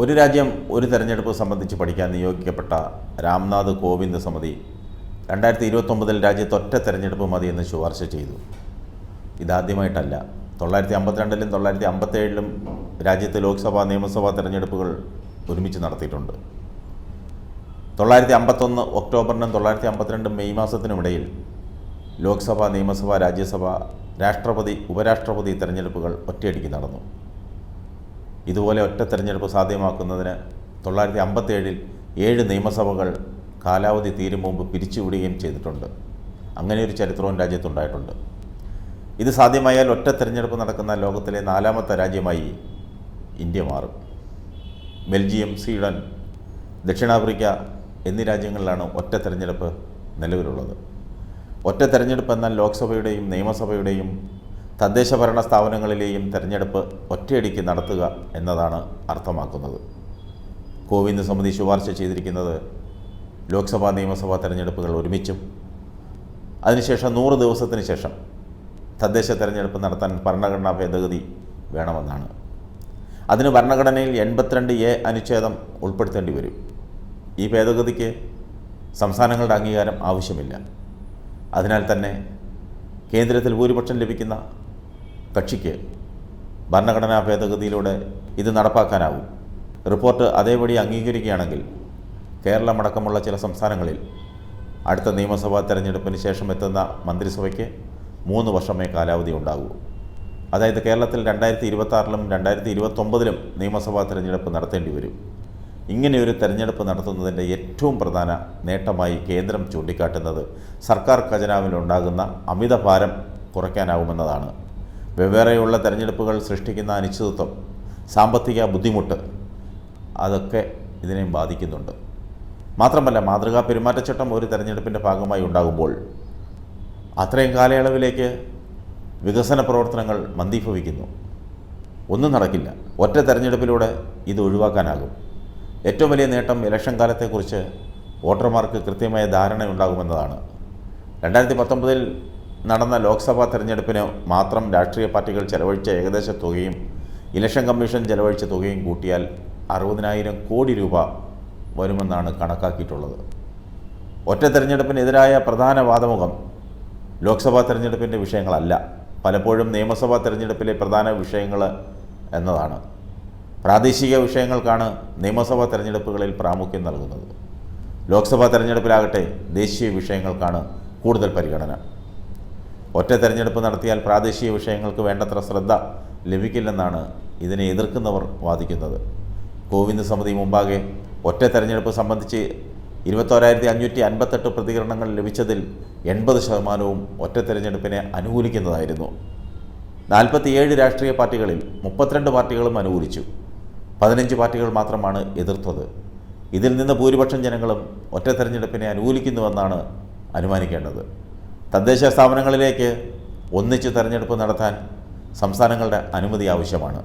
ഒരു രാജ്യം ഒരു തെരഞ്ഞെടുപ്പ് സംബന്ധിച്ച് പഠിക്കാൻ നിയോഗിക്കപ്പെട്ട രാംനാഥ് കോവിന്ദ് സമിതി 2029 രാജ്യത്ത് ഒറ്റ തെരഞ്ഞെടുപ്പ് മതിയെന്ന് ശുപാർശ ചെയ്തു. ഇതാദ്യമായിട്ടല്ല. 1952-ലും 1957-ലും രാജ്യത്ത് ലോക്സഭാ നിയമസഭാ തെരഞ്ഞെടുപ്പുകൾ ഒരുമിച്ച് നടത്തിയിട്ടുണ്ട്. 1951 ഒക്ടോബറിനും 1952 മെയ് മാസത്തിനുമിടയിൽ ലോക്സഭ, നിയമസഭ, രാജ്യസഭ, രാഷ്ട്രപതി, ഉപരാഷ്ട്രപതി തെരഞ്ഞെടുപ്പുകൾ ഒറ്റയടിക്ക് നടന്നു. ഇതുപോലെ ഒറ്റ തെരഞ്ഞെടുപ്പ് സാധ്യമാക്കുന്നതിന് 1957-ൽ 7 നിയമസഭകൾ കാലാവധി തീരും മുമ്പ് പിരിച്ചുവിടുകയും ചെയ്തിട്ടുണ്ട്. അങ്ങനെ ഒരു ചരിത്രവും രാജ്യത്തുണ്ടായിട്ടുണ്ട്. ഇത് സാധ്യമായാൽ ഒറ്റ തെരഞ്ഞെടുപ്പ് നടക്കുന്ന ലോകത്തിലെ 4ാമത്തെ രാജ്യമായി ഇന്ത്യ മാറും. ബെൽജിയം, സ്വീഡൻ, ദക്ഷിണാഫ്രിക്ക എന്നീ രാജ്യങ്ങളിലാണ് ഒറ്റ തെരഞ്ഞെടുപ്പ് നിലവിലുള്ളത്. ഒറ്റ തെരഞ്ഞെടുപ്പ് എന്നാൽ ലോക്സഭയുടെയും നിയമസഭയുടെയും തദ്ദേശഭരണ സ്ഥാപനങ്ങളിലെയും തെരഞ്ഞെടുപ്പ് ഒറ്റയടിക്ക് നടത്തുക എന്നതാണ് അർത്ഥമാക്കുന്നത്. കോവിന്ദ് സമിതി ശുപാർശ ചെയ്തിരിക്കുന്നത് ലോക്സഭാ, നിയമസഭാ തെരഞ്ഞെടുപ്പുകൾ ഒരുമിച്ചും അതിനുശേഷം 100 ദിവസത്തിന് ശേഷം തദ്ദേശ തെരഞ്ഞെടുപ്പ് നടത്താൻ ഭരണഘടനാ ഭേദഗതി വേണമെന്നാണ്. അതിന് ഭരണഘടനയിൽ 82A അനുച്ഛേദം ഉൾപ്പെടുത്തേണ്ടി വരും. ഈ ഭേദഗതിക്ക് സംസ്ഥാനങ്ങളുടെ അംഗീകാരം ആവശ്യമില്ല. അതിനാൽ തന്നെ കേന്ദ്രത്തിൽ ഭൂരിപക്ഷം ലഭിക്കുന്ന കക്ഷിക്ക് ഭരണഘടനാ ഭേദഗതിയിലൂടെ ഇത് നടപ്പാക്കാനാവും. റിപ്പോർട്ട് അതേപടി അംഗീകരിക്കുകയാണെങ്കിൽ കേരളമടക്കമുള്ള ചില സംസ്ഥാനങ്ങളിൽ അടുത്ത നിയമസഭാ തെരഞ്ഞെടുപ്പിന് ശേഷം എത്തുന്ന മന്ത്രിസഭയ്ക്ക് 3 വർഷമേ കാലാവധി ഉണ്ടാകൂ. അതായത് കേരളത്തിൽ 2026-ലും 2029-ലും നിയമസഭാ തെരഞ്ഞെടുപ്പ് നടത്തേണ്ടി വരും. ഇങ്ങനെയൊരു തെരഞ്ഞെടുപ്പ് നടത്തുന്നതിൻ്റെ ഏറ്റവും പ്രധാന നേട്ടമായി കേന്ദ്രം ചൂണ്ടിക്കാട്ടുന്നത് സർക്കാർ ഖജനാവിലുണ്ടാകുന്ന അമിതഭാരം കുറയ്ക്കാനാവുമെന്നതാണ്. വെവ്വേറെയുള്ള തെരഞ്ഞെടുപ്പുകൾ സൃഷ്ടിക്കുന്ന അനിശ്ചിതത്വം, സാമ്പത്തിക ബുദ്ധിമുട്ട്, അതൊക്കെ ഇതിനെയും ബാധിക്കുന്നുണ്ട്. മാത്രമല്ല, മാതൃകാ പെരുമാറ്റച്ചട്ടം ഒരു തെരഞ്ഞെടുപ്പിൻ്റെ ഭാഗമായി ഉണ്ടാകുമ്പോൾ അത്രയും കാലയളവിലേക്ക് വികസന പ്രവർത്തനങ്ങൾ മന്ദീഭവിക്കുന്നു. ഒന്നും നടക്കില്ല. ഒറ്റ തെരഞ്ഞെടുപ്പിലൂടെ ഇത് ഒഴിവാക്കാനാകും. ഏറ്റവും വലിയ നേട്ടം ഇലക്ഷൻ കാലത്തെക്കുറിച്ച് വോട്ടർമാർക്ക് കൃത്യമായ ധാരണയുണ്ടാകുമെന്നതാണ്. 2019-ൽ നടന്ന ലോക്സഭാ തെരഞ്ഞെടുപ്പിന് മാത്രം രാഷ്ട്രീയ പാർട്ടികൾ ചെലവഴിച്ച ഏകദേശ തുകയും ഇലക്ഷൻ കമ്മീഷൻ ചെലവഴിച്ച തുകയും കൂട്ടിയാൽ 60,000 കോടി രൂപ വരുമെന്നാണ് കണക്കാക്കിയിട്ടുള്ളത്. ഒറ്റ തെരഞ്ഞെടുപ്പിനെതിരായ പ്രധാന വാദമുഖം ലോക്സഭാ തെരഞ്ഞെടുപ്പിൻ്റെ വിഷയങ്ങളല്ല, പലപ്പോഴും നിയമസഭാ തെരഞ്ഞെടുപ്പിലെ പ്രധാന വിഷയങ്ങൾ എന്നതാണ്. പ്രാദേശിക വിഷയങ്ങൾക്കാണ് നിയമസഭാ തെരഞ്ഞെടുപ്പുകളിൽ പ്രാമുഖ്യം നൽകുന്നത്. ലോക്സഭാ തെരഞ്ഞെടുപ്പിലാകട്ടെ ദേശീയ വിഷയങ്ങൾക്കാണ് കൂടുതൽ പരിഗണന. ഒറ്റ തെരഞ്ഞെടുപ്പ് നടത്തിയാൽ പ്രാദേശിക വിഷയങ്ങൾക്ക് വേണ്ടത്ര ശ്രദ്ധ ലഭിക്കില്ലെന്നാണ് ഇതിനെ എതിർക്കുന്നവർ വാദിക്കുന്നത്. കോവിന്ദ് സമിതി മുമ്പാകെ ഒറ്റ തെരഞ്ഞെടുപ്പ് സംബന്ധിച്ച് 21,558 പ്രതികരണങ്ങൾ ലഭിച്ചതിൽ 80% ഒറ്റ തെരഞ്ഞെടുപ്പിനെ അനുകൂലിക്കുന്നതായിരുന്നു. 47 രാഷ്ട്രീയ പാർട്ടികളിൽ 32 പാർട്ടികളും അനുകൂലിച്ചു. 15 പാർട്ടികൾ മാത്രമാണ് എതിർത്തത്. ഇതിൽ നിന്ന് ഭൂരിപക്ഷം ജനങ്ങളും ഒറ്റ തെരഞ്ഞെടുപ്പിനെ അനുകൂലിക്കുന്നുവെന്നാണ് അനുമാനിക്കേണ്ടത്. തദ്ദേശ സ്ഥാപനങ്ങളിലേക്ക് ഒന്നിച്ച് തെരഞ്ഞെടുപ്പ് നടത്താൻ സംസ്ഥാനങ്ങളുടെ അനുമതി ആവശ്യമാണ്.